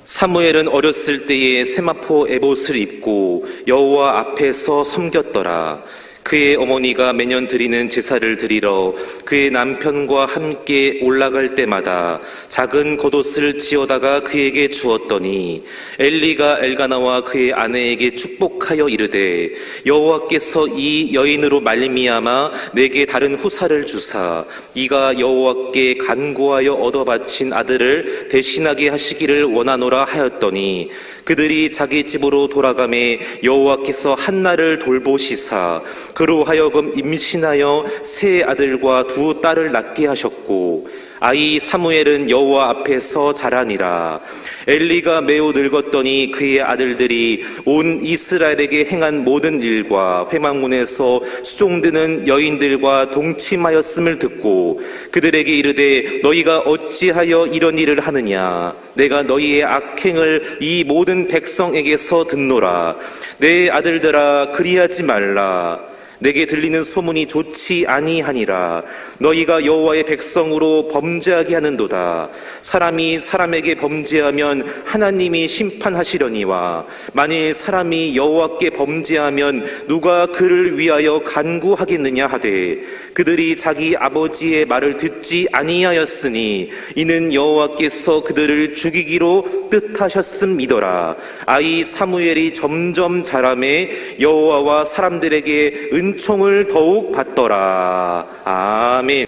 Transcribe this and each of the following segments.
사무엘은 어렸을 때에 세마포 에봇을 입고 여호와 앞에서 섬겼더라. 그의 어머니가 매년 드리는 제사를 드리러 그의 남편과 함께 올라갈 때마다 작은 겉옷을 지어다가 그에게 주었더니 엘리가 엘가나와 그의 아내에게 축복하여 이르되 여호와께서 이 여인으로 말미암아 내게 다른 후사를 주사 이가 여호와께 간구하여 얻어 바친 아들을 대신하게 하시기를 원하노라 하였더니 그들이 자기 집으로 돌아가매 여호와께서 한나를 돌보시사 그로 하여금 임신하여 세 아들과 두 딸을 낳게 하셨고 아이 사무엘은 여호와 앞에서 자라니라. 엘리가 매우 늙었더니 그의 아들들이 온 이스라엘에게 행한 모든 일과 회막문에서 수종드는 여인들과 동침하였음을 듣고 그들에게 이르되 너희가 어찌하여 이런 일을 하느냐. 내가 너희의 악행을 이 모든 백성에게서 듣노라. 내 아들들아 그리하지 말라. 내게 들리는 소문이 좋지 아니하니라. 너희가 여호와의 백성으로 범죄하게 하는도다. 사람이 사람에게 범죄하면 하나님이 심판하시려니와 만일 사람이 여호와께 범죄하면 누가 그를 위하여 간구하겠느냐 하되 그들이 자기 아버지의 말을 듣지 아니하였으니 이는 여호와께서 그들을 죽이기로 뜻하셨음이더라. 아이 사무엘이 점점 자라매 여호와와 사람들에게 은총을 더욱 받더라. 아멘.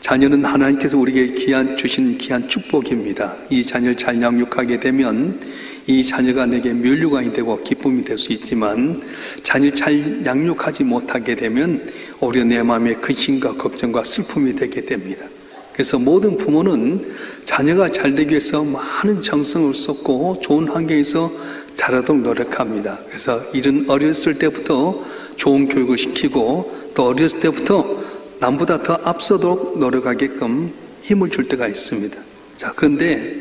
자녀는 하나님께서 우리에게 주신 귀한 축복입니다. 이 자녀를 잘 양육하게 되면 이 자녀가 내게 면류관이 되고 기쁨이 될 수 있지만 자녀를 잘 양육하지 못하게 되면 오히려 내 마음에 근심과 걱정과 슬픔이 되게 됩니다. 그래서 모든 부모는 자녀가 잘 되기 위해서 많은 정성을 쏟고 좋은 환경에서 자라도록 노력합니다. 그래서 이른 어렸을 때부터 좋은 교육을 시키고 또 어렸을 때부터 남보다 더 앞서도록 노력하게끔 힘을 줄 때가 있습니다. 자, 그런데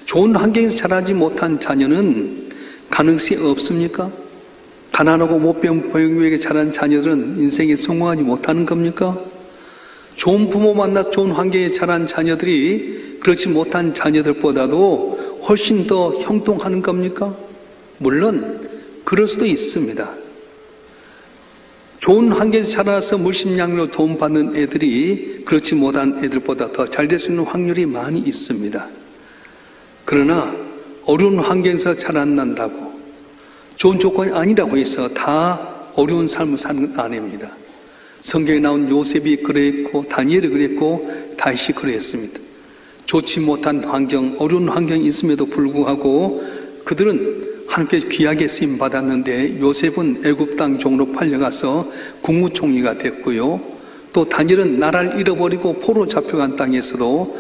좋은 환경에서 자라지 못한 자녀는 가능성이 없습니까? 가난하고 못 배운 보육에게 자란 자녀들은 인생에 성공하지 못하는 겁니까? 좋은 부모 만나 좋은 환경에 자란 자녀들이 그렇지 못한 자녀들보다도 훨씬 더 형통하는 겁니까? 물론 그럴 수도 있습니다. 좋은 환경에서 자라서 물심양면으로 도움받는 애들이 그렇지 못한 애들보다 더 잘 될 수 있는 확률이 많이 있습니다. 그러나 어려운 환경에서 잘 안 난다고 좋은 조건이 아니라고 해서 다 어려운 삶을 사는 건 아닙니다. 성경에 나온 요셉이 그랬고 다니엘이 그랬고 다윗이 그랬습니다. 좋지 못한 환경, 어려운 환경이 있음에도 불구하고 그들은 하나님께 귀하게 쓰임 받았는데 요셉은 애굽 땅 종으로 팔려가서 국무총리가 됐고요. 또 다니엘은 나라를 잃어버리고 포로 잡혀간 땅에서도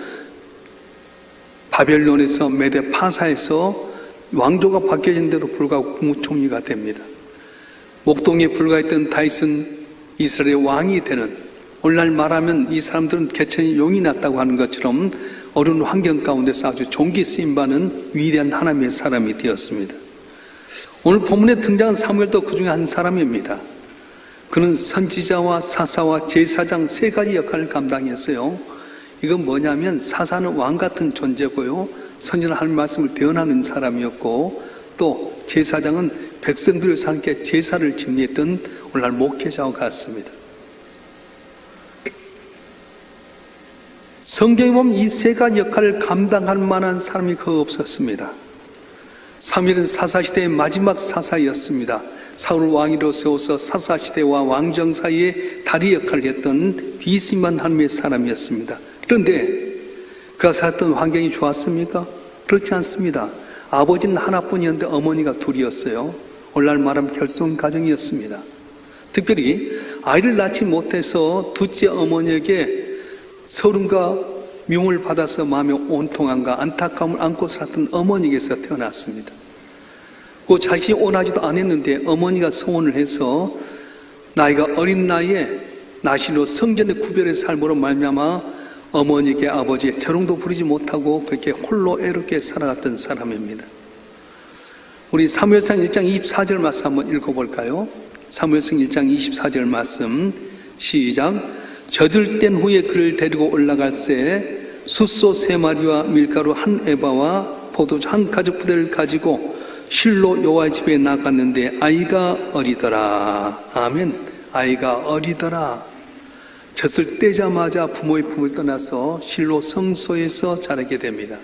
바벨론에서 메데 파사에서 왕조가 바뀌어진데도 불구하고 국무총리가 됩니다. 목동에 불과했던 다윗은 이스라엘의 왕이 되는, 오늘날 말하면 이 사람들은 개천에 용이 났다고 하는 것처럼 어려운 환경 가운데서 아주 존귀 쓰임받는 위대한 하나님의 사람이 되었습니다. 오늘 본문에 등장한 사무엘도 그 중에 한 사람입니다. 그는 선지자와 사사와 제사장 세 가지 역할을 감당했어요. 이건 뭐냐면 사사는 왕 같은 존재고요, 선지자는 하나님의 말씀을 대언하는 사람이었고, 또 제사장은 백성들과 함께 제사를 집리했던 오늘날 목회자와 같습니다. 성경에 보면 이 세 가지 역할을 감당할 만한 사람이 거의 없었습니다. 사무엘은 사사시대의 마지막 사사였습니다. 사울 왕위로 세워서 사사시대와 왕정 사이에 다리 역할을 했던 비스임한 하나님의 사람이었습니다. 그런데 그가 살았던 환경이 좋았습니까? 그렇지 않습니다. 아버지는 하나뿐이었는데 어머니가 둘이었어요. 오늘날 말하면 결손 가정이었습니다. 특별히 아이를 낳지 못해서 둘째 어머니에게 서름과 미움을 받아서 마음의 온통함과 안타까움을 안고 살았던 어머니에게서 태어났습니다. 그 자식이 원하지도 않았는데 어머니가 소원을 해서 나이가 어린 나이에 나시로 성전의 구별의 삶으로 말미암아 어머니께 아버지의 재롱도 부리지 못하고 그렇게 홀로 애롭게 살아갔던 사람입니다. 우리 사무엘상 1장 24절 말씀 한번 읽어볼까요? 사무엘상 1장 24절 말씀 시작. 젖을 뗀 후에 그를 데리고 올라갈새 숫소 3마리와 밀가루 1에바와 포도주 한 가죽 부대를 가지고 실로 여호와의 집에 나갔는데 아이가 어리더라. 아멘. 아이가 어리더라. 젖을 떼자마자 부모의 품을 떠나서 실로 성소에서 자라게 됩니다.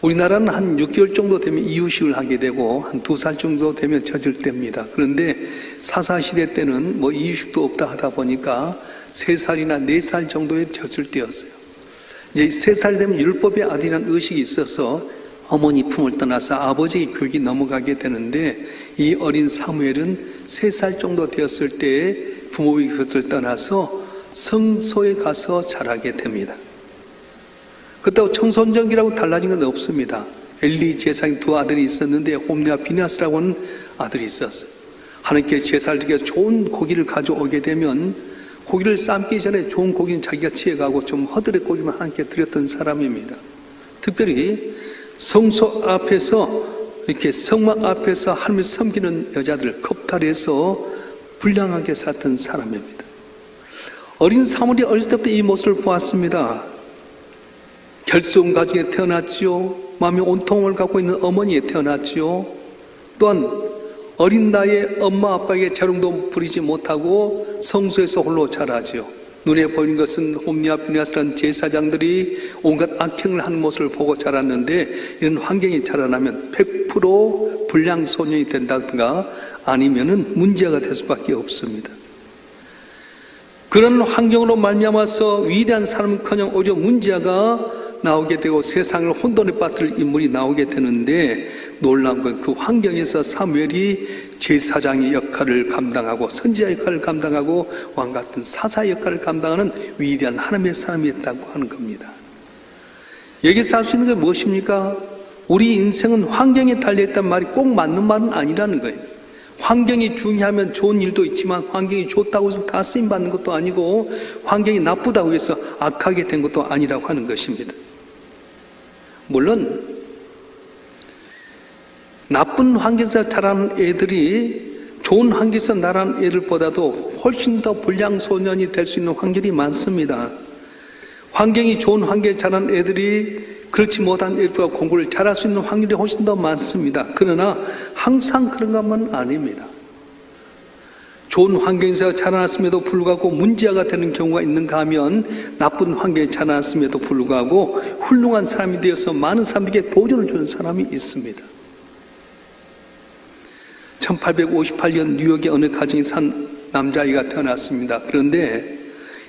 우리나라는 한 6개월 정도 되면 이유식을 하게 되고 한 2살 정도 되면 젖을 뗍니다. 그런데 사사시대 때는 뭐 이유식도 없다 하다 보니까 3살이나 4살 정도의 젖을 떼었어요. 이제 3살 되면 율법의 아들이라는 의식이 있어서 어머니 품을 떠나서 아버지의 교육이 넘어가게 되는데 이 어린 사무엘은 3살 정도 되었을 때 부모의 곁을 떠나서 성소에 가서 자라게 됩니다. 그렇다고 청소년기라고 달라진 건 없습니다. 엘리 제사장의 2 아들이 있었는데 홈리와 비나스라고 하는 아들이 있었어요. 하나님께 제사를 드리기 좋은 고기를 가져오게 되면 고기를 삶기 전에 좋은 고기는 자기가 취해가고 좀 허드렛 고기만 하나님께 드렸던 사람입니다. 특별히 성소 앞에서 이렇게 성막 앞에서 하나님을 섬기는 여자들 겁탈해서 불량하게 살았던 사람입니다. 어린 사무엘이 어렸을 때부터 이 모습을 보았습니다. 결손 가정에 태어났지요. 마음의 온통을 갖고 있는 어머니에 태어났지요. 또한 어린 나이에 엄마 아빠에게 재롱도 부리지 못하고 성소에서 홀로 자라지요. 눈에 보이는 것은 홈리와 비나스라는 제사장들이 온갖 악행을 하는 모습을 보고 자랐는데 이런 환경이 자라나면 100% 불량 소년이 된다든가 아니면은 문제가 될 수밖에 없습니다. 그런 환경으로 말미암아서 위대한 사람은커녕 오히려 문제가 나오게 되고 세상을 혼돈에 빠뜨릴 인물이 나오게 되는데 놀라운 건 그 환경에서 사무엘이 제사장의 역할을 감당하고 선지자 역할을 감당하고 왕 같은 사사 역할을 감당하는 위대한 하나님의 사람이었다고 하는 겁니다. 여기서 할 수 있는 게 무엇입니까? 우리 인생은 환경에 달려있다는 말이 꼭 맞는 말은 아니라는 거예요. 환경이 중요하면 좋은 일도 있지만 환경이 좋다고 해서 다 쓰임받는 것도 아니고 환경이 나쁘다고 해서 악하게 된 것도 아니라고 하는 것입니다. 물론 나쁜 환경에서 자라는 애들이 좋은 환경에서 자라는 애들보다도 훨씬 더 불량 소년이 될 수 있는 확률이 많습니다. 환경이 좋은 환경에 자라는 애들이 그렇지 못한 애들과 공부를 잘할 수 있는 확률이 훨씬 더 많습니다. 그러나 항상 그런 것만은 아닙니다. 좋은 환경에서 자라났음에도 불구하고 문제가 되는 경우가 있는가 하면 나쁜 환경에 자라났음에도 불구하고 훌륭한 사람이 되어서 많은 사람들에게 도전을 주는 사람이 있습니다. 1858년 뉴욕의 어느 가정에 산 남자아이가 태어났습니다. 그런데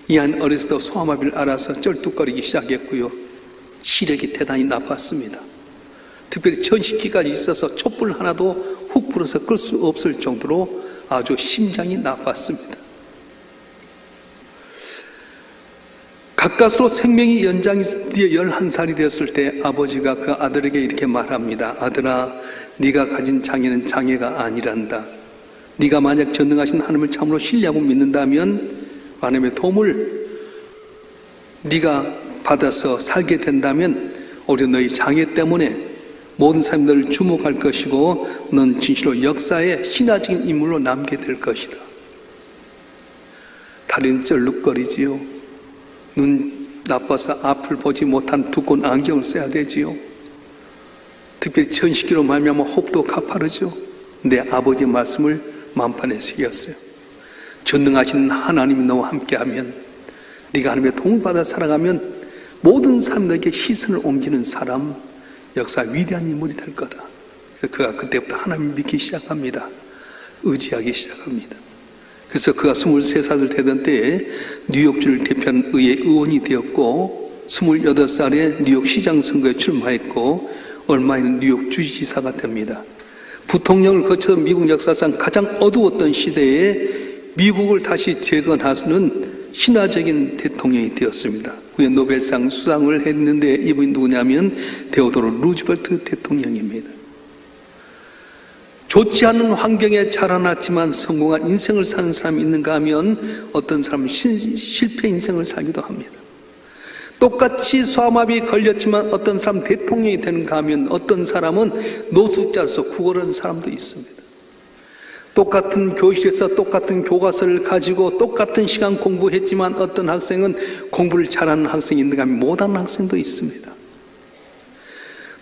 이 아이는 어렸을 때 소아마비를 앓아서 쩔뚝거리기 시작했고요. 시력이 대단히 나빴습니다. 특별히 전신기까지 있어서 촛불 하나도 훅 불어서 끌 수 없을 정도로 아주 심장이 나빴습니다. 가까스로 생명이 연장이 드디어 11살이 되었을 때 아버지가 그 아들에게 이렇게 말합니다. 아들아, 네가 가진 장애는 장애가 아니란다. 네가 만약 전능하신 하나님을 참으로 신뢰하고 믿는다면 하나님의 도움을 네가 받아서 살게 된다면 오히려 너희 장애 때문에 모든 사람이 너를 주목할 것이고 넌 진실로 역사의 신화적인 인물로 남게 될 것이다. 다리는 쩔룩거리지요. 눈 나빠서 앞을 보지 못한 두꺼운 안경을 써야 되지요. 특별히 천식기로 말미암아 호흡도 가파르죠. 내 아버지 말씀을 만판에 새겼어요. 전능하신 하나님이 너와 함께하면 네가 하나님의 도움을 받아 살아가면 모든 사람들에게 시선을 옮기는 사람, 역사 위대한 인물이 될 거다. 그가 그때부터 하나님을 믿기 시작합니다. 의지하기 시작합니다. 그래서 그가 23살 되던 때에 뉴욕주를 대표하는 의회 의원이 되었고 28살에 뉴욕 시장 선거에 출마했고 얼마 있는 뉴욕 주지사가 됩니다. 부통령을 거쳐서 미국 역사상 가장 어두웠던 시대에 미국을 다시 재건하는 신화적인 대통령이 되었습니다. 후에 노벨상 수상을 했는데 이분이 누구냐면 데오도르 루즈벨트 대통령입니다. 좋지 않은 환경에 자라났지만 성공한 인생을 사는 사람이 있는가 하면 어떤 사람은 실패 인생을 살기도 합니다. 똑같이 소아마비 걸렸지만 어떤 사람은 대통령이 되는가 하면 어떤 사람은 노숙자로서 구걸하는 사람도 있습니다. 똑같은 교실에서 똑같은 교과서를 가지고 똑같은 시간 공부했지만 어떤 학생은 공부를 잘하는 학생이 있는가 하면 못하는 학생도 있습니다.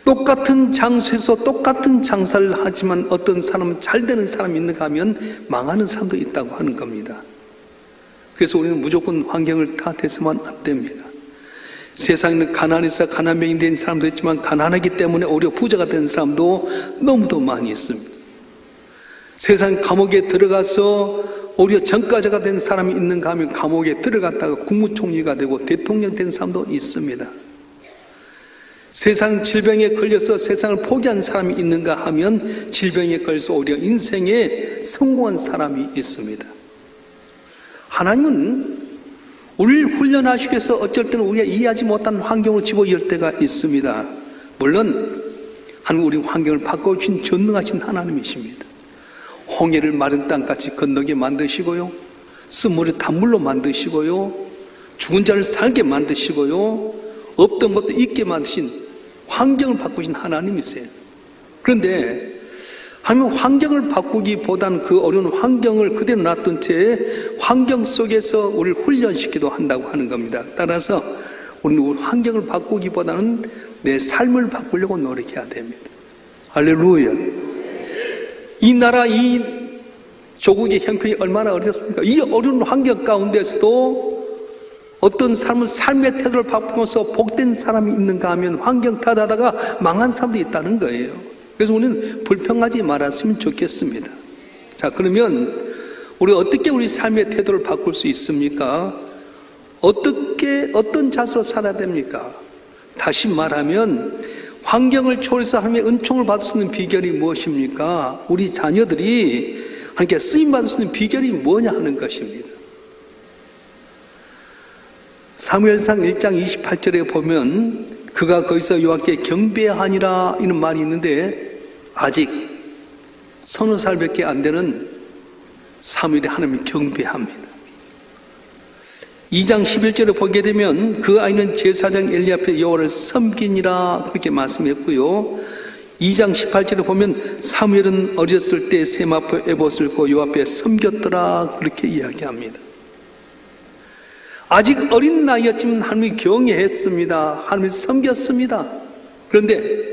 똑같은 장소에서 똑같은 장사를 하지만 어떤 사람은 잘 되는 사람이 있는가 하면 망하는 사람도 있다고 하는 겁니다. 그래서 우리는 무조건 환경을 탓해서만 안 됩니다. 세상에는 가난해서 가난뱅이 된 사람도 있지만 가난하기 때문에 오히려 부자가 된 사람도 너무도 많이 있습니다. 세상 감옥에 들어가서 오히려 전과자가 된 사람이 있는가 하면 감옥에 들어갔다가 국무총리가 되고 대통령 된 사람도 있습니다. 세상 질병에 걸려서 세상을 포기한 사람이 있는가 하면 질병에 걸려서 오히려 인생에 성공한 사람이 있습니다. 하나님은 우리를 훈련하시기 위해서 어쩔 때는 우리가 이해하지 못한 환경으로 집어넣을 때가 있습니다. 물론 하나님 우리 환경을 바꿔주신 전능하신 하나님이십니다. 홍해를 마른 땅같이 건너게 만드시고요, 쓴물을 단물로 만드시고요, 죽은 자를 살게 만드시고요, 없던 것도 있게 만드신 환경을 바꾸신 하나님이세요. 그런데 하나님은 환경을 바꾸기보다는 그 어려운 환경을 그대로 놔둔 채 환경 속에서 우리를 훈련시키기도 한다고 하는 겁니다. 따라서 우리는 환경을 바꾸기보다는 내 삶을 바꾸려고 노력해야 됩니다. 할렐루야. 이 나라, 이 조국의 형편이 얼마나 어렵습니까? 이 어려운 환경 가운데서도 어떤 사람은 삶의 태도를 바꾸면서 복된 사람이 있는가 하면 환경 탓하다가 망한 사람도 있다는 거예요. 그래서 우리는 불평하지 말았으면 좋겠습니다. 자, 그러면 우리 어떻게 우리 삶의 태도를 바꿀 수 있습니까? 어떤 자세로 살아야 됩니까? 다시 말하면 환경을 초월해서 하나님의 은총을 받을 수 있는 비결이 무엇입니까? 우리 자녀들이 하나님께 쓰임받을 수 있는 비결이 뭐냐 하는 것입니다. 사무엘상 1장 28절에 보면 그가 거기서 여호와께 경배하니라 이런 말이 있는데 아직 서너 살밖에 안 되는 사무엘이 하나님을 경배합니다. 2장 11절에 보게 되면 그 아이는 제사장 엘리 앞에 여호와를 섬기니라 그렇게 말씀했고요. 2장 18절에 보면 사무엘은 어렸을 때 세마포 에봇을 입고 여호와 앞에 섬겼더라 그렇게 이야기합니다. 아직 어린 나이였지만 하나님이 경외했습니다. 하나님을 섬겼습니다. 그런데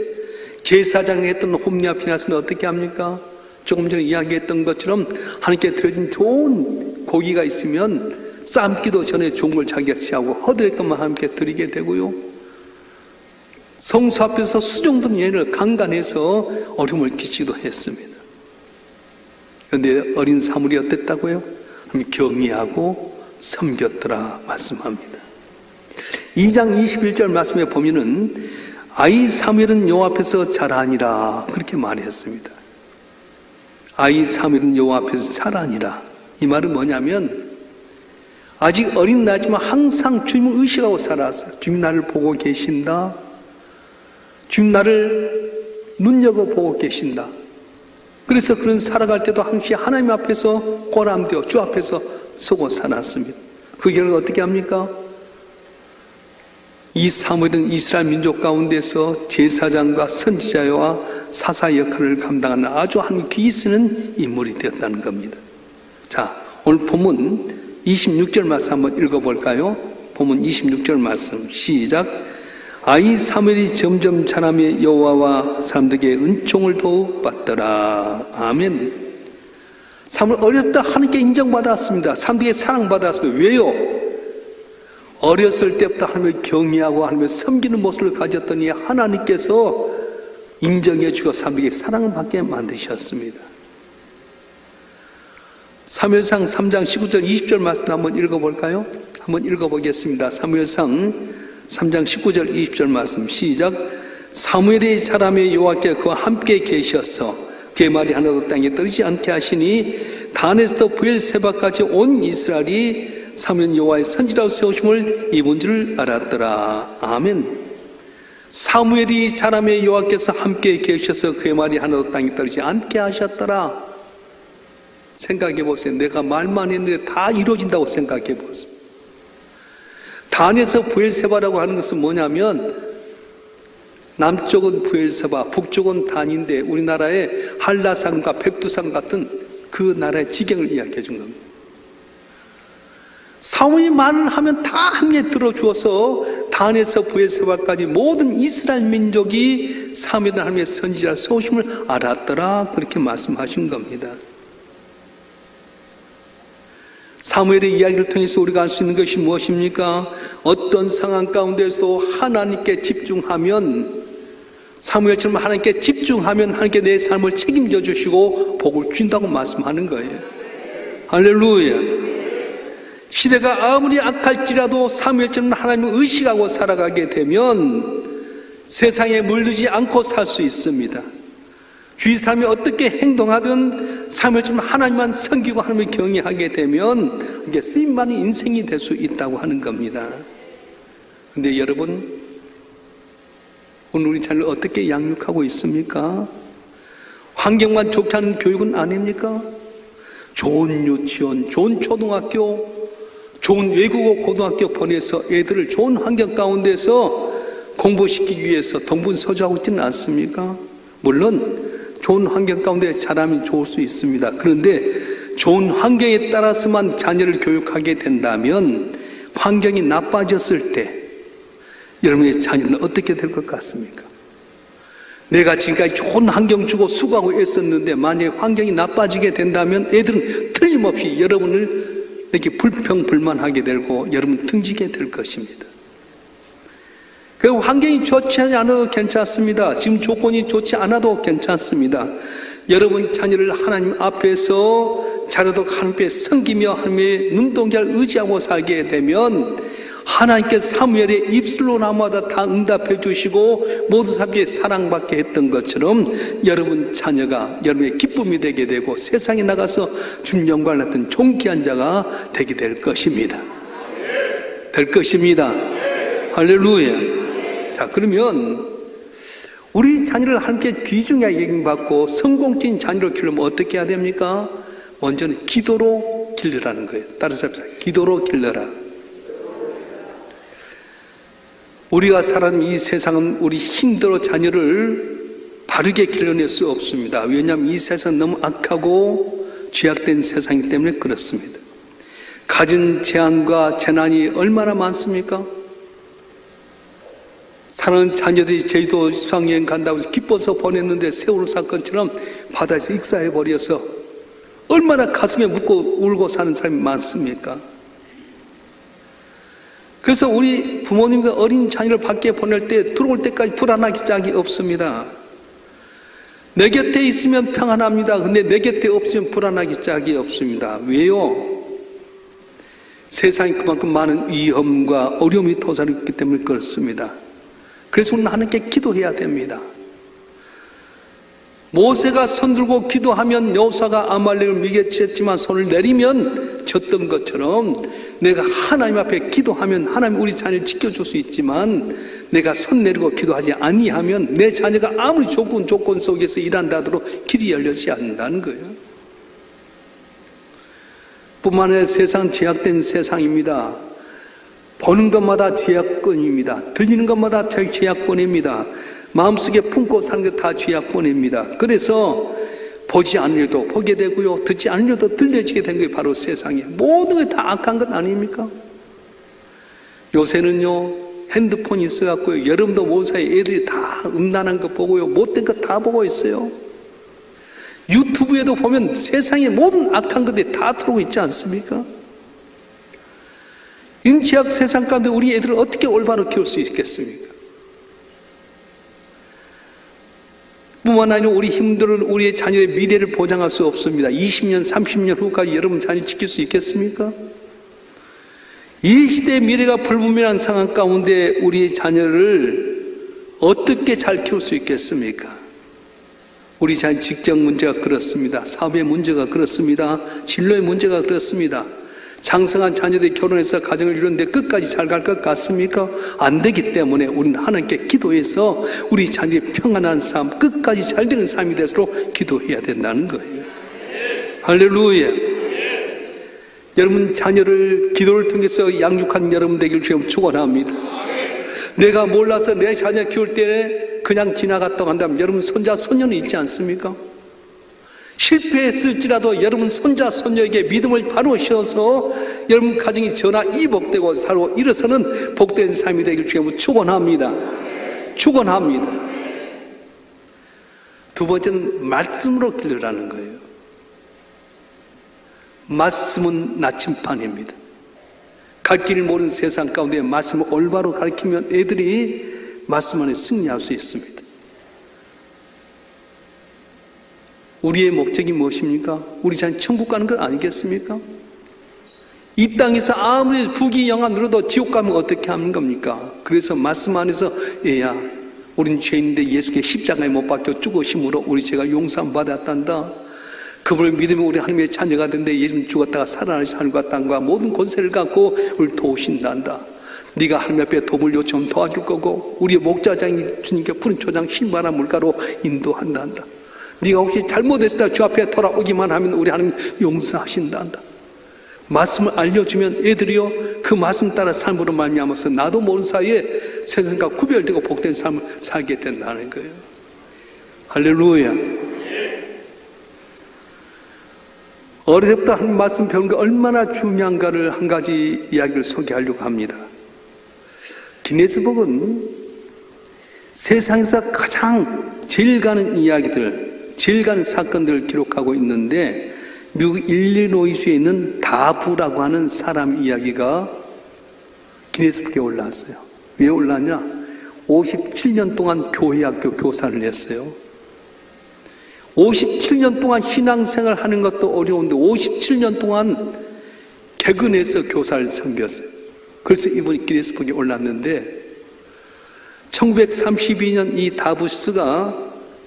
제사장이 했던 홈리와 피나스는 어떻게 합니까? 조금 전에 이야기했던 것처럼 하나님께 드려진 좋은 고기가 있으면 삶기도 전에 좋은 걸 자기가 취하고 허드렛 것만 하나님께 드리게 되고요, 성수 앞에서 수종든 예를 강간해서 어려움을 끼치기도 했습니다. 그런데 어린 사물이 어땠다고요? 하나님 경외하고 섬겼더라 말씀합니다. 2장 21절 말씀에 보면은 아이 사무엘은 여호와 앞에서 자라니라 그렇게 말했습니다. 아이 사무엘은 여호와 앞에서 자라니라. 이 말은 뭐냐면 아직 어린 나이지만 항상 주님을 의식하고 살았어요. 주님 나를 보고 계신다. 주님 나를 눈여겨보고 계신다. 그래서 그런 살아갈 때도 항상 하나님 앞에서 고람되어 주 앞에서 서고 살았습니다. 그 결과 어떻게 합니까? 이 사무엘은 이스라엘 민족 가운데서 제사장과 선지자와 사사 역할을 감당하는 아주 하나님 귀히 쓰는 인물이 되었다는 겁니다. 자, 오늘 본문 26절 말씀 한번 읽어볼까요? 본문 26절 말씀 시작. 아이 사무엘이 점점 자라며 여호와와 사람들에게 은총을 더욱 받더라. 아멘. 사무엘 어렸다 하나님께 인정받았습니다. 사람들에게 사랑받았습니다. 왜요? 어렸을 때부터 하나님을 경외하고 하나님을 섬기는 모습을 가졌더니 하나님께서 인정해 주고 사람들에게 사랑을 받게 만드셨습니다. 사무엘상 3장 19절 20절 말씀 한번 읽어볼까요? 한번 읽어보겠습니다. 사무엘상 3장 19절 20절 말씀 시작. 사무엘이 자라며 여호와께 그와 함께 계셔서 그의 말이 하나도 땅에 떨어지지 않게 하시니 단에서부터 브엘세바까지 온 이스라엘이 사무엘 여호와의 선지자로 세우심을 입은 줄 알았더라. 아멘. 사무엘이 자라며 여호와께서 함께 계셔서 그의 말이 하나도 땅에 떨어지지 않게 하셨더라. 생각해 보세요. 내가 말만 했는데 다 이루어진다고 생각해 보세요. 단에서 브엘세바라고 하는 것은 뭐냐면 남쪽은 브엘세바, 북쪽은 단인데 우리나라의 한라산과 백두산 같은 그 나라의 지경을 이야기해 준 겁니다. 사무엘이 말을 하면 다 함께 들어주어서 단에서 브에세바까지 모든 이스라엘 민족이 사무엘은 하나님의 선지자 소심을 알았더라, 그렇게 말씀하신 겁니다. 사무엘의 이야기를 통해서 우리가 알 수 있는 것이 무엇입니까? 어떤 상황 가운데서도 하나님께 집중하면, 사무엘처럼 하나님께 집중하면 하나님께 내 삶을 책임져 주시고 복을 준다고 말씀하는 거예요. 할렐루야. 시대가 아무리 악할지라도 사무엘처럼 하나님을 의식하고 살아가게 되면 세상에 물들지 않고 살 수 있습니다. 주위 사람이 어떻게 행동하든 사무엘처럼 하나님만 섬기고 하나님을 경외하게 되면 이게 쓰임받는 인생이 될 수 있다고 하는 겁니다. 그런데 여러분, 오늘 우리 자녀를 어떻게 양육하고 있습니까? 환경만 좋게 하는 교육은 아닙니까? 좋은 유치원, 좋은 초등학교, 좋은 외국어 고등학교 보내서 애들을 좋은 환경 가운데서 공부시키기 위해서 동분서주하고 있지는 않습니까? 물론 좋은 환경 가운데 자라면 좋을 수 있습니다. 그런데 좋은 환경에 따라서만 자녀를 교육하게 된다면 환경이 나빠졌을 때 여러분의 자녀는 어떻게 될 것 같습니까? 내가 지금까지 좋은 환경 주고 수고하고 애썼는데 만약에 환경이 나빠지게 된다면 애들은 틀림없이 여러분을 이렇게 불평불만하게 되고 여러분 등지게 될 것입니다. 그리고 환경이 좋지 않아도 괜찮습니다. 지금 조건이 좋지 않아도 괜찮습니다. 여러분 자녀를 하나님 앞에서 자라도 하나님께 섬기며 하나님의 눈동자를 의지하고 살게 되면 하나님께서 사무엘의 입술로 나마다 다 응답해 주시고 모든 사람에게 사랑받게 했던 것처럼 여러분 자녀가 여러분의 기쁨이 되게 되고 세상에 나가서 주님 영광을 받는 존귀한 자가 되게 될 것입니다. 될 것입니다. 할렐루야. 자, 그러면 우리 자녀를 하나님께 귀중하게 여김받고 성공적인 자녀를 키우려면 어떻게 해야 됩니까? 먼저는 기도로 길러라는 거예요. 따라서 합시다. 기도로 길러라. 우리가 살아가는 이 세상은 우리 힘대로 자녀를 바르게 길러낼 수 없습니다. 왜냐하면 이 세상은 너무 악하고 죄악된 세상이기 때문에 그렇습니다. 가진 재앙과 재난이 얼마나 많습니까? 사랑하는 자녀들이 제주도 수학여행 간다고 해서 기뻐서 보냈는데 세월호 사건처럼 바다에서 익사해버려서 얼마나 가슴에 묻고 울고 사는 사람이 많습니까? 그래서 우리 부모님과 어린 자녀를 밖에 보낼 때 들어올 때까지 불안하기 짝이 없습니다. 내 곁에 있으면 평안합니다. 근데 내 곁에 없으면 불안하기 짝이 없습니다. 왜요? 세상에 그만큼 많은 위험과 어려움이 도사리기 때문에 그렇습니다. 그래서 우리는 하나님께 기도해야 됩니다. 모세가 손 들고 기도하면 여호수아가 아말렉을 밀어치었지만 손을 내리면 졌던 것처럼 내가 하나님 앞에 기도하면 하나님 우리 자녀를 지켜줄 수 있지만 내가 손 내리고 기도하지 아니하면 내 자녀가 아무리 좋은 조건 속에서 일한다 하더라도 길이 열리지 않는다는 거예요. 뿐만 아니라 세상은 죄악된 세상입니다. 보는 것마다 죄악권입니다. 들리는 것마다 죄악권입니다. 마음속에 품고 사는 것 다 죄악권입니다. 그래서 보지 않으려도 보게 되고요, 듣지 않으려도 들려지게 된 게 바로 세상이에요. 모든 게 다 악한 것 아닙니까? 요새는요 핸드폰이 있어갖고요 여러분도 모사에 애들이 다 음란한 거 보고요 못된 거 다 보고 있어요. 유튜브에도 보면 세상의 모든 악한 것들이 다 들어오고 있지 않습니까? 인지학 세상 가운데 우리 애들을 어떻게 올바로 키울 수 있겠습니까? 뿐만 아니라 우리 힘들은 우리의 자녀의 미래를 보장할 수 없습니다. 20년, 30년 후까지 여러분 자녀 지킬 수 있겠습니까? 이 시대의 미래가 불분명한 상황 가운데 우리의 자녀를 어떻게 잘 키울 수 있겠습니까? 우리 자녀 직장 문제가 그렇습니다. 사업의 문제가 그렇습니다. 진로의 문제가 그렇습니다. 장성한 자녀들이 결혼해서 가정을 이루는데 끝까지 잘 갈 것 같습니까? 안 되기 때문에 우리는 하나님께 기도해서 우리 자녀의 평안한 삶, 끝까지 잘 되는 삶이 되도록 기도해야 된다는 거예요. 할렐루야. 여러분 자녀를 기도를 통해서 양육한 여러분 되기를 주님 축원합니다. 내가 몰라서 내 자녀 키울 때 그냥 지나갔다 간다면 여러분 손자 손녀는 있지 않습니까? 실패했을지라도 여러분 손자 손녀에게 믿음을 바로 씌워서 여러분 가정이 전화 이복되고 살고 일어서는 복된 삶이 되길 주님으로 축원합니다. 축원합니다. 두 번째는 말씀으로 기르라는 거예요. 말씀은 나침판입니다. 갈 길을 모르는 세상 가운데 말씀을 올바로 가르치면 애들이 말씀 안에 승리할 수 있습니다. 우리의 목적이 무엇입니까? 우리 자녀 천국 가는 것 아니겠습니까? 이 땅에서 아무리 부귀영화 누려도 지옥 가면 어떻게 하는 겁니까? 그래서 말씀 안에서 얘야, 우린 죄인인데 예수께 십자가에 못 박혀 죽으심으로 우리 죄가 용서함 받았단다. 그분을 믿으면 우리 하나님의 자녀가 된데 예수님 죽었다가 살아나신 하늘과 땅과 모든 권세를 갖고 우리를 도우신단다. 네가 하나님 앞에 도움을 요청하면 도와줄 거고 우리의 목자장이 주님께 푸른 초장 신바람 물가로 인도한단다. 네가 혹시 잘못했을 때 주 앞에 돌아오기만 하면 우리 하나님 용서하신단다. 말씀을 알려주면 애들이요 그 말씀 따라 삶으로 말미암아서 나도 모르는 사이에 세상과 구별되고 복된 삶을 살게 된다는 거예요. 할렐루야. 어릴 때부터 하나님 말씀 배우는 게 얼마나 중요한가를 한 가지 이야기를 소개하려고 합니다. 기네스북은 세상에서 가장 제일 가는 이야기들, 제일 가는 사건들을 기록하고 있는데 미국 일리노이주에 있는 다부라고 하는 사람 이야기가 기네스북에 올라왔어요. 왜 올랐냐? 57년 동안 교회학교 교사를 했어요. 57년 동안 신앙생활 하는 것도 어려운데 57년 동안 개근해서 교사를 섬겼어요. 그래서 이분이 기네스북에 올랐는데 1932년 이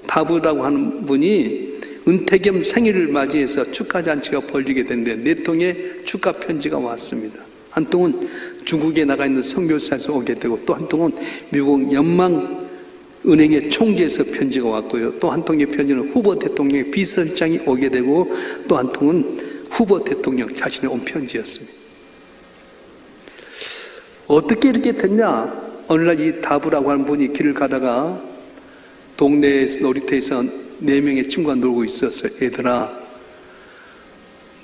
다부라고 하는 분이 은퇴 겸 생일을 맞이해서 축하잔치가 벌리게 됐는데 4통의 축하 편지가 왔습니다. 한 통은 중국에 나가 있는 선교사에서 오게 되고 또 한 통은 미국 연방은행의 총재에서 편지가 왔고요. 또 한 통의 편지는 후보 대통령의 비서실장이 오게 되고 또 한 통은 후보 대통령 자신이 온 편지였습니다. 어떻게 이렇게 됐냐? 어느 날 이 다부라고 하는 분이 길을 가다가 동네 놀이터에서 4명의 친구가 놀고 있었어요. 얘들아,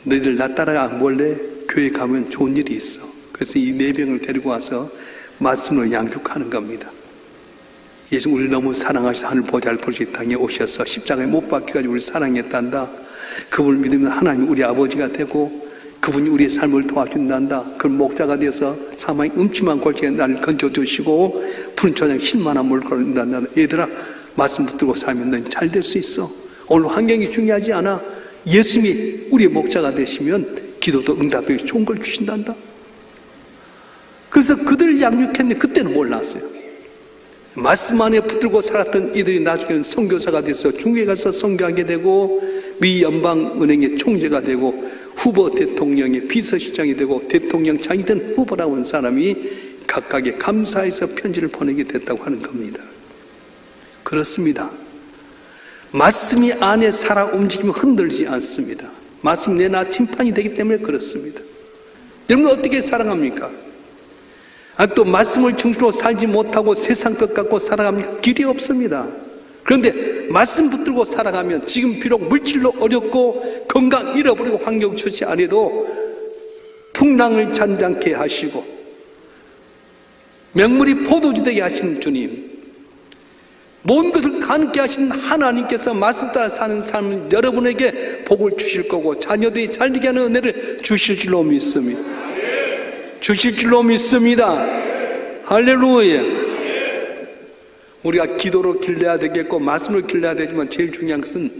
너희들 나 따라가 몰래 교회 가면 좋은 일이 있어. 그래서 이 4명을 데리고 와서 말씀으로 양육하는 겁니다. 예수 우리를 너무 사랑하셔서 하늘 보잘것없이 땅에 오셔서 십자가에 못 박혀가지고 우리를 사랑했단다. 그분을 믿으면 하나님 우리 아버지가 되고 그분이 우리의 삶을 도와준단다. 그 목자가 되어서 사망의 음침한 골짜기에 나를 건져주시고 푸른 초장 실만한 물 걸린단다. 얘들아, 말씀 붙들고 살면 넌 잘 될 수 있어. 오늘 환경이 중요하지 않아. 예수님이 우리의 목자가 되시면 기도도 응답해 좋은 걸 주신단다. 그래서 그들을 양육했는데 그때는 몰랐어요. 말씀 안에 붙들고 살았던 이들이 나중에는 선교사가 돼서 중국에 가서 선교하게 되고 미 연방은행의 총재가 되고 후보 대통령의 비서실장이 되고 대통령 장이 된 후보라고 하는 사람이 각각의 감사해서 편지를 보내게 됐다고 하는 겁니다. 그렇습니다. 말씀이 안에 살아 움직이면 흔들지 않습니다. 말씀이 내 나침판이 되기 때문에 그렇습니다. 여러분 어떻게 살아갑니까? 또 말씀을 중심으로 살지 못하고 세상 것 갖고 살아갑니까? 길이 없습니다. 그런데 말씀 붙들고 살아가면 지금 비록 물질로 어렵고 건강 잃어버리고 환경 좋지 않아도 풍랑을 잔잔케 하시고 맹물이 포도주 되게 하시는 주님, 모든 것을 가능케 하신 하나님께서 말씀 따라 사는 삶은 여러분에게 복을 주실 거고 자녀들이 잘 되게 하는 은혜를 주실 줄로 믿습니다. 주실 줄로 믿습니다. 할렐루야. 우리가 기도로 길러야 되겠고 말씀으로 길러야 되지만 제일 중요한 것은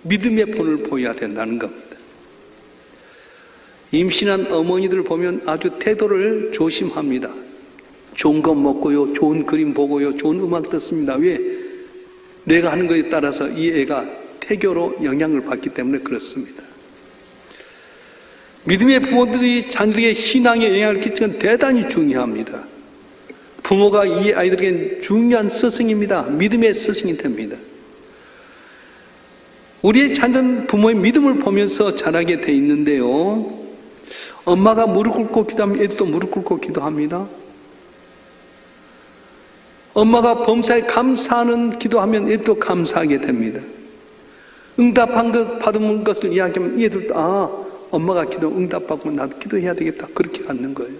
믿음의 본을 보여야 된다는 겁니다. 임신한 어머니들 보면 아주 태도를 조심합니다. 좋은 것 먹고요, 좋은 그림 보고요, 좋은 음악 듣습니다. 왜? 내가 하는 것에 따라서 이 애가 태교로 영향을 받기 때문에 그렇습니다. 믿음의 부모들이 자녀들에게 신앙에 영향을 끼치는 건 대단히 중요합니다. 부모가 이 아이들에게는 중요한 스승입니다. 믿음의 스승이 됩니다. 우리의 자녀는 부모의 믿음을 보면서 자라게 돼 있는데요. 엄마가 무릎 꿇고 기도하면 애들도 무릎 꿇고 기도합니다. 엄마가 범사에 감사하는 기도하면 애도 감사하게 됩니다. 응답한 것, 받은 것을 이야기하면 얘들도 엄마가 기도 응답받고 나도 기도해야 되겠다. 그렇게 갖는 거예요.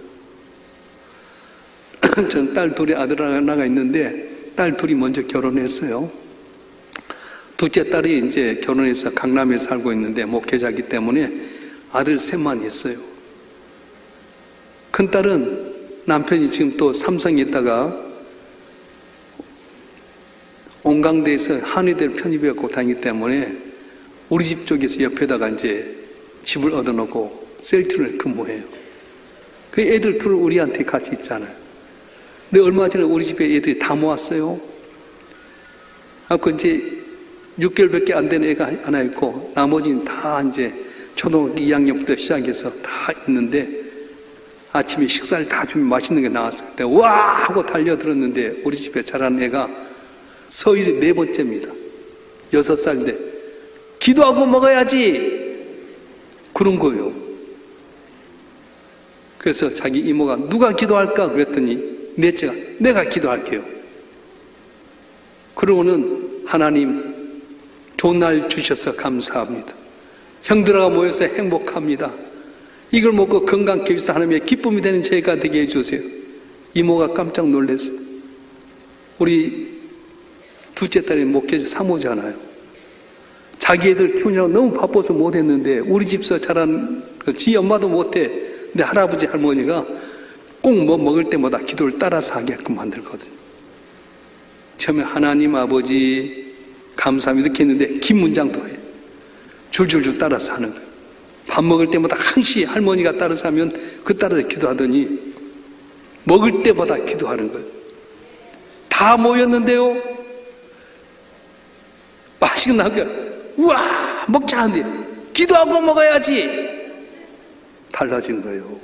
저는 딸 둘이 아들 하나가 있는데 딸 둘이 먼저 결혼했어요. 둘째 딸이 이제 결혼해서 강남에 살고 있는데 목회자이기 때문에 아들 셋만 있어요. 큰 딸은 남편이 지금 또 삼성에 있다가 온강대에서 한의대를 편입해갖고 다니기 때문에 우리 집 쪽에서 옆에다가 이제 집을 얻어놓고 셀트를 근무해요. 그 애들 둘 우리한테 같이 있잖아요. 근데 얼마 전에 우리 집에 애들이 다 모았어요. 그 이제 6개월밖에 안 된 애가 하나 있고 나머지는 다 이제 초등학교 2학년부터 시작해서 다 있는데 아침에 식사를 다 준비 맛있는 게 나왔을 때 와 하고 달려들었는데 우리 집에 자란 애가 서일이 4번째입니다. 6살인데 기도하고 먹어야지 그런 거예요. 그래서 자기 이모가 누가 기도할까 그랬더니 넷째가 내가 기도할게요. 그러고는 하나님 좋은 날 주셔서 감사합니다. 형들아가 모여서 행복합니다. 이걸 먹고 건강케 해주셔서 하나님의 기쁨이 되는 저희가 되게 해주세요. 이모가 깜짝 놀랐어요. 우리 둘째 딸이 목회자 사모잖아요. 자기 애들 키우느라고 너무 바빠서 못했는데 우리 집에서 자란 지 엄마도 못해. 근데 할아버지 할머니가 꼭 뭐 먹을 때마다 기도를 따라서 하게끔 만들거든요. 처음에 하나님 아버지 감사합니다 이렇게 했는데 긴 문장도 해요. 줄줄줄 따라서 하는 거예요. 밥 먹을 때마다 항시 할머니가 따라서 하면 그 따라서 기도하더니 먹을 때마다 기도하는 거예요. 다 모였는데요. 맛있게 나니까 우와 먹자 하는데 기도하고 먹어야지 달라진 거예요.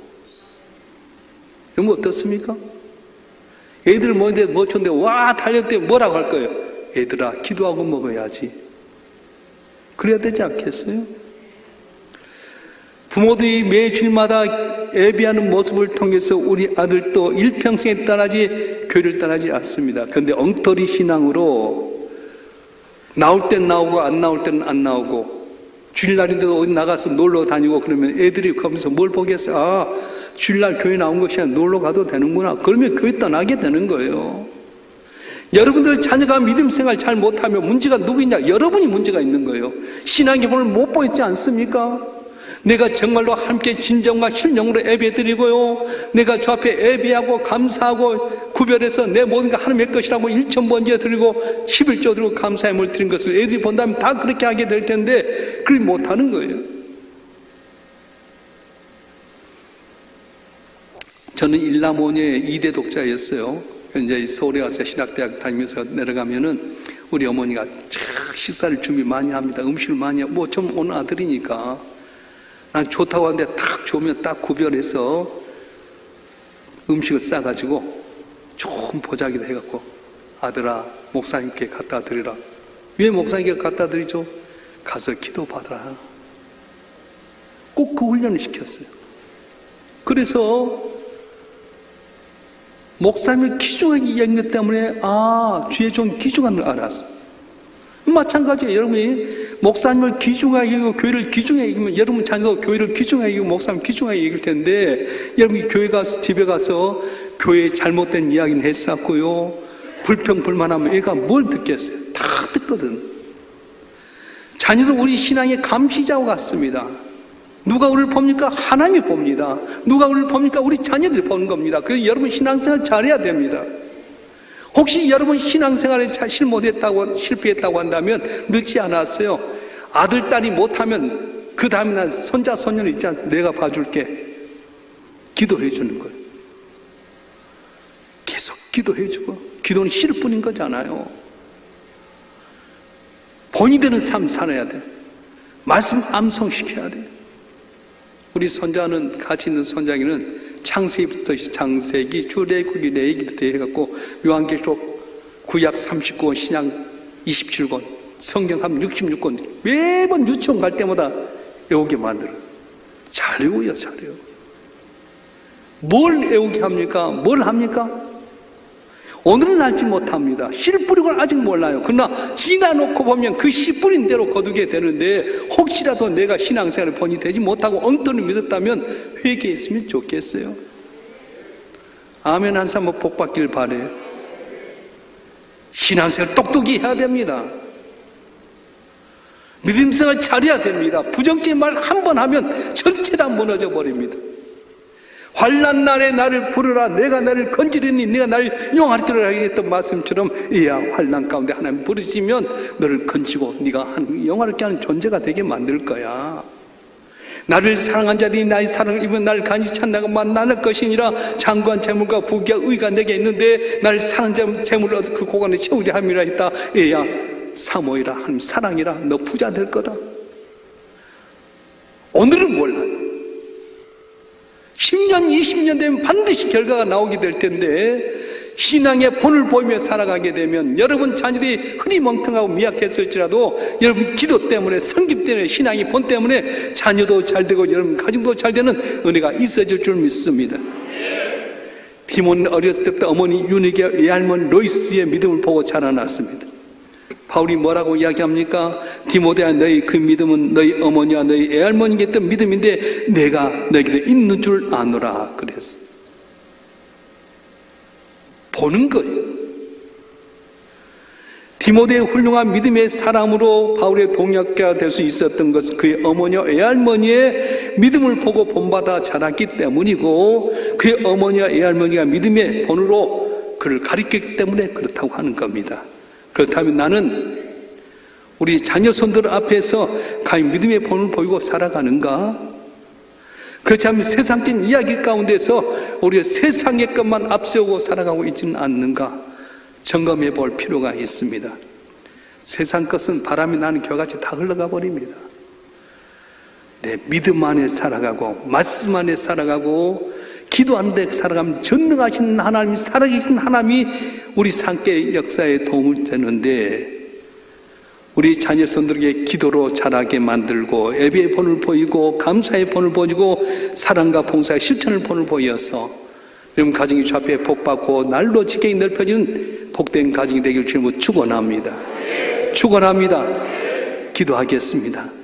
그러면 어떻습니까? 애들 모이는데 뭐 쳤는데 와 달렸대 뭐라고 할 거예요? 얘들아 기도하고 먹어야지. 그래야 되지 않겠어요? 부모들이 매주일마다 예배하는 모습을 통해서 우리 아들도 일평생에 떠나지 교회를 떠나지 않습니다. 그런데 엉터리 신앙으로 나올 땐 나오고 안 나올 때는 안 나오고 주일날인데도 어디 나가서 놀러 다니고 그러면 애들이 거기서 뭘 보겠어요? 주일날 교회 나온 것이 아니라 놀러 가도 되는구나. 그러면 교회 떠나게 되는 거예요. 여러분들 자녀가 믿음 생활 잘 못하면 문제가 누구냐? 여러분이 문제가 있는 거예요. 신앙의 힘을 못 보였지 않습니까? 내가 정말로 함께 진정과 실령으로 예배드리고요. 내가 주 앞에 예배하고 감사하고 구별해서 내 모든 게 하나님의 것이라고 일천번제 드리고 11조 드리고 감사의 물 드린 것을 애들이 본다면 다 그렇게 하게 될 텐데 그렇게 못하는 거예요. 저는 일남오녀의 2대 독자였어요. 이제 서울에 가서 신학대학 다니면서 내려가면은 우리 어머니가 식사를 준비 많이 합니다. 음식을 많이 하고 뭐 좀 오는 아들이니까 난 좋다고 하는데 딱 좋으면 딱 구별해서 음식을 싸가지고 좋은 보자기도 해갖고 아들아 목사님께 갖다 드리라. 왜 목사님께 갖다 드리죠? 가서 기도 받으라. 꼭 그 훈련을 시켰어요. 그래서 목사님을 귀중하게 이야기한 것 때문에 주의 종 귀중한 걸 알았어요. 마찬가지예요. 여러분이 목사님을 귀중하게 여기고 교회를 귀중하게 여기면 여러분 자녀도 교회를 귀중하게 여기고 목사님 귀중하게 여길 텐데 여러분이 교회 가서 집에 가서 교회에 잘못된 이야기는 했었고요. 불평불만하면 애가 뭘 듣겠어요? 다 듣거든. 자녀는 우리 신앙의 감시자와 같습니다. 누가 우리를 봅니까? 하나님이 봅니다. 누가 우리를 봅니까? 우리 자녀들이 보는 겁니다. 그래서 여러분 신앙생활 잘해야 됩니다. 혹시 여러분 신앙생활에 실패했다고 한다면 늦지 않았어요. 아들, 딸이 못하면 그 다음에 난 손자, 손녀는 있지 않습니까? 내가 봐줄게. 기도해 주는 거예요. 계속 기도해 주고 기도는 실 뿐인 거잖아요. 본이 되는 삶 살아야 돼. 말씀 암송시켜야 돼. 우리 손자는 같이 있는 손자기는 창세기부터 창세기, 출애굽기, 레위기부터 해갖고 요한계시록 구약 39권, 신약 27권, 성경 한 66권 매번 유치원 갈 때마다 외우게 만들어요. 잘 외워요, 잘 외워. 뭘 외우게 합니까? 뭘 합니까? 오늘은 알지 못합니다. 씨를 뿌리고 아직 몰라요. 그러나 지나놓고 보면 그 씨 뿌린 대로 거두게 되는데, 혹시라도 내가 신앙생활을 번이 되지 못하고 엉터리 믿었다면 회개했으면 좋겠어요. 아멘 한 사람 복 받길 바래요. 신앙생활 똑똑히 해야 됩니다. 믿음생활 잘해야 됩니다. 부정적인 말 한 번 하면 전체 다 무너져 버립니다. 환난 날에 나를 부르라. 내가 너를 건지리니 내가 나를 용하리라 하겠던 말씀처럼, 이야 환난 가운데 하나님 부르시면 너를 건지고 네가 영화롭게 하는 존재가 되게 만들 거야. 나를 사랑한 자들이 나의 사랑을 입은 나를 간절히 찾나가 만날 것이니라. 장관 재물과 부귀와 의가 내게 있는데 나를 사랑한 재물을 얻어 그 고관에 채우려 함이라 했다. 이야 사모이라 하나님 사랑이라. 너 부자 될 거다. 오늘은 몰라요. 10년, 20년 되면 반드시 결과가 나오게 될 텐데, 신앙의 본을 보이며 살아가게 되면 여러분 자녀들이 흐리멍텅하고 미약했을지라도 여러분 기도 때문에, 성김 때문에, 신앙의 본 때문에 자녀도 잘 되고 여러분 가정도 잘 되는 은혜가 있어질 줄 믿습니다. 디모는 어렸을 때부터 어머니 유니게와 외할머니 로이스의 믿음을 보고 자라났습니다. 바울이 뭐라고 이야기합니까? 디모데야, 너희 그 믿음은 너희 어머니와 너희 애할머니께 했던 믿음인데 내가 너희에게 있는 줄 아노라 그랬어. 보는 거예요. 디모데의 훌륭한 믿음의 사람으로 바울의 동역자가 될 수 있었던 것은 그의 어머니와 애할머니의 믿음을 보고 본받아 자랐기 때문이고, 그의 어머니와 애할머니가 믿음의 본으로 그를 가리켰기 때문에 그렇다고 하는 겁니다. 그렇다면 나는 우리 자녀 손들 앞에서 과연 믿음의 본을 보이고 살아가는가? 그렇지 않으면 세상적인 이야기 가운데서 우리가 세상의 것만 앞세우고 살아가고 있지는 않는가? 점검해 볼 필요가 있습니다. 세상 것은 바람이 나는 겨같이 다 흘러가 버립니다. 내 믿음 안에 살아가고 말씀 안에 살아가고 기도하는 데 살아가면 전능하신 하나님, 살아계신 하나님이 우리 삶의 역사에 도움이 되는데, 우리 자녀손들에게 기도로 자라게 만들고 예배의 본을 보이고 감사의 본을 보이고 사랑과 봉사의 실천을 본을 보여서 여러분 가정이 좌표에 복받고 날로 지경이 넓혀지는 복된 가정이 되길 주님으로 축원합니다. 축원합니다. 기도하겠습니다.